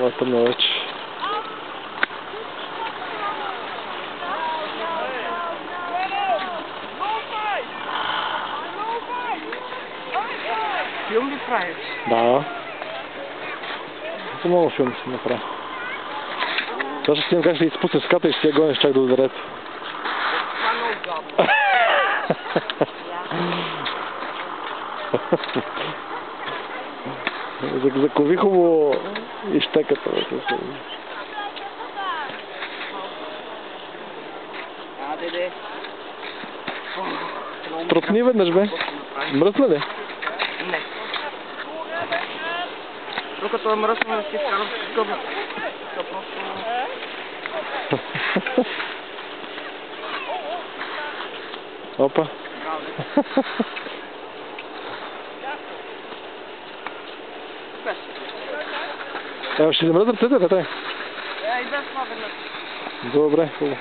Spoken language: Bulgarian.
Latanować. Film die frei. Да. Это много филм си направи. Даже с тем как се изпусне ската и ще я гониш чак до ударето. Закови хубаво и щеката. Тротни веднъж, бе. Мръсна ли? Не. Докато е мръсно, си вкарам скъба. Опа. Ще замръзна ръцете, така? И без това веднъж. Добре, хубаво.